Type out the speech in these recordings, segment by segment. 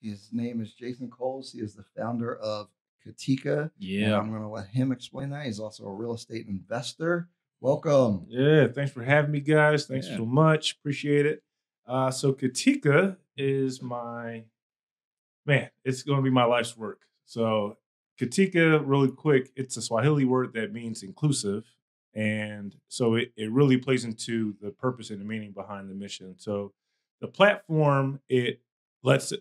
His name is Jason Coles. He is the founder of Katika. And I'm going to let him explain that. He's also a real estate investor. Welcome. Yeah, thanks for having me, guys. Thanks so much. Appreciate it. So Katika is it's going to be my life's work. So Katika, really quick, it's a Swahili word that means inclusive. And so it really plays into the purpose and the meaning behind the mission. So the platform, it lets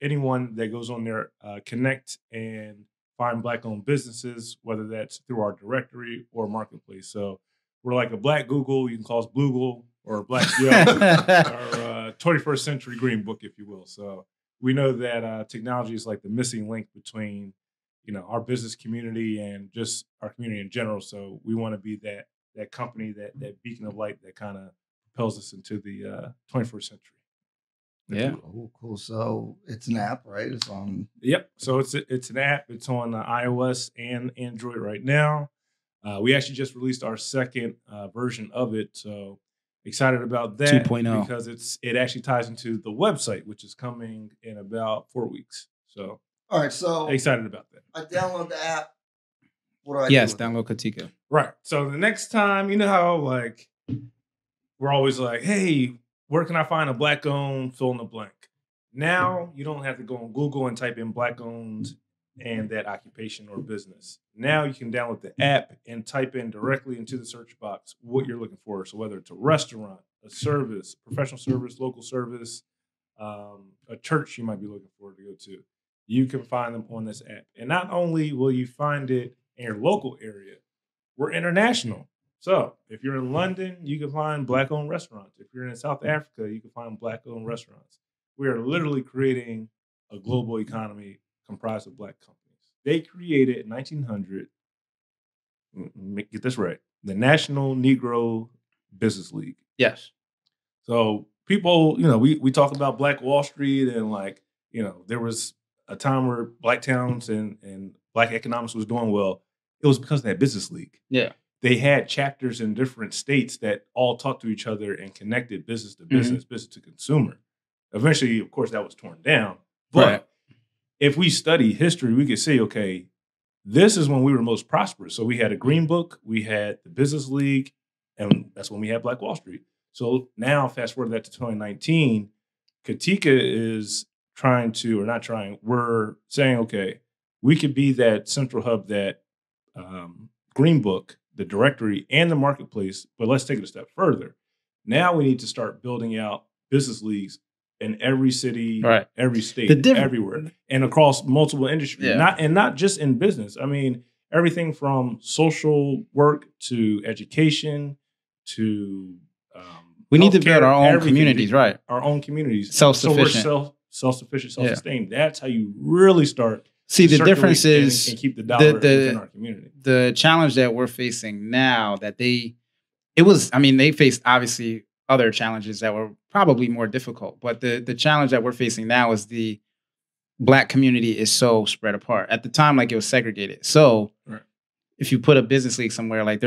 anyone that goes on there connect and find Black-owned businesses, whether that's through our directory or marketplace. So we're like a Black Google. You can call us Bloogle or Black Yelp or 21st Century Green Book, if you will. So we know that technology is like the missing link between our business community and just our community in general. So we want to be that company, that beacon of light that kind of propels us into the 21st century. Yeah. Cool. So it's an app, right? It's on. Yep. So it's an app. It's on iOS and Android right now. We actually just released our second version of it. So excited about that 2.0 because it actually ties into the website, which is coming in about 4 weeks. So all right, so excited about that. I download the app. What do I Yes, do? download Katika. Right. So the next time, you know how like we're always like, hey, where can I find a Black-owned fill in the blank? Now you don't have to go on Google and type in Black-owned and that occupation or business. Now you can download the app and type in directly into the search box what you're looking for. So whether it's a restaurant, a service, professional service, local service, a church you might be looking for to go to, you can find them on this app. And not only will you find it in your local area, we're international. So if you're in London, you can find Black-owned restaurants. If you're in South Africa, you can find Black-owned restaurants. We are literally creating a global economy comprised of Black companies. They created in 1900, get this right, the National Negro Business League. Yes. So people, we talk about Black Wall Street and there was a time where Black towns and Black economics was doing well. It was because of that business league. Yeah. They had chapters in different states that all talked to each other and connected business to business, business to consumer. Eventually, of course, that was torn down. But if we study history, we could say, okay, this is when we were most prosperous. So we had a Green Book, we had the Business League, and that's when we had Black Wall Street. So now, fast forward that to 2019, Katika is we're saying, okay, we could be that central hub, that Green Book, the directory, and the marketplace, but let's take it a step further. Now we need to start building out business leagues in every city, every state, everywhere, and across multiple industries. Not just in business. I mean, everything from social work to education to we need to build our own communities, right? Our own communities. Self-sufficient. So we're self-sufficient, self-sustained. That's how you really start. See, the difference is and keep the dollar within our community. The challenge that we're facing now that they faced obviously other challenges that were probably more difficult, but the challenge that we're facing now is the Black community is so spread apart. At the time, like, it was segregated. So if you put a business league somewhere, like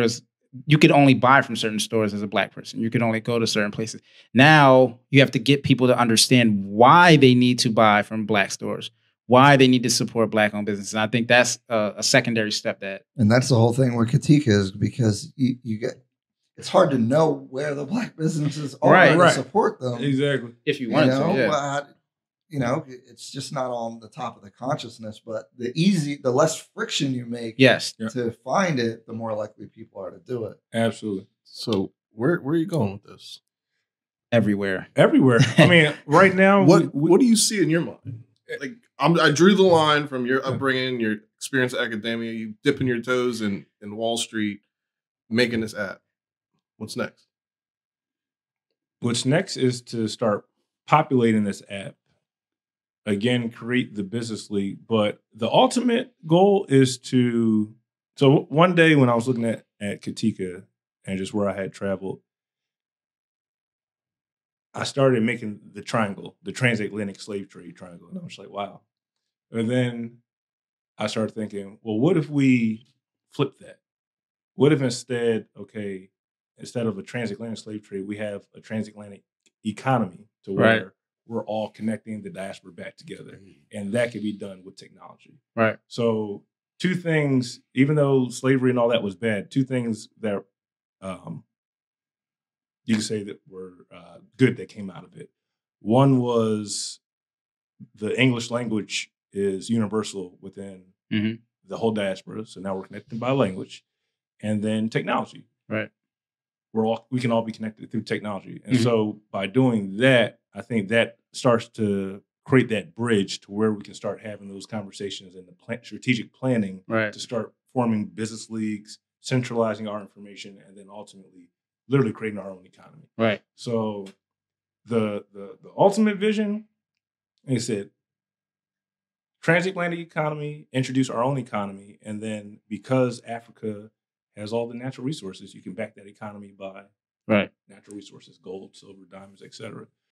you could only buy from certain stores as a Black person. You could only go to certain places. Now you have to get people to understand why they need to buy from Black stores, why they need to support Black-owned businesses. And I think that's a secondary step and that's the whole thing with Katika, is because it's hard to know where the Black businesses are to support them. Exactly. If you wanted to, it's just not on the top of the consciousness, but the less friction you make to find it, the more likely people are to do it. Absolutely. So where are you going with this? Everywhere. I mean, right now, what do you see in your mind? Like, I drew the line from your upbringing, your experience at academia, you dipping your toes in Wall Street, making this app. What's next? What's next is to start populating this app. Again, create the business league. But the ultimate goal is so one day when I was looking at Katika and just where I had traveled, I started making the triangle, the transatlantic slave trade triangle. And I was like, wow. And then I started thinking, well, what if we flip that? What if instead of a transatlantic slave trade, we have a transatlantic economy to where we're all connecting the diaspora back together. And that can be done with technology. Right. So 2 things, even though slavery and all that was bad, 2 things that you can say that were good that came out of it. One was the English language is universal within the whole diaspora. So now we're connected by language. And then technology. Right. We can all be connected through technology. And so by doing that, I think that starts to create that bridge to where we can start having those conversations and the strategic planning to start forming business leagues, centralizing our information, and then ultimately literally creating our own economy. Right. So the ultimate vision, like I said, transatlantic economy, introduce our own economy, and then because Africa has all the natural resources, you can back that economy by natural resources, gold, silver, diamonds, etc.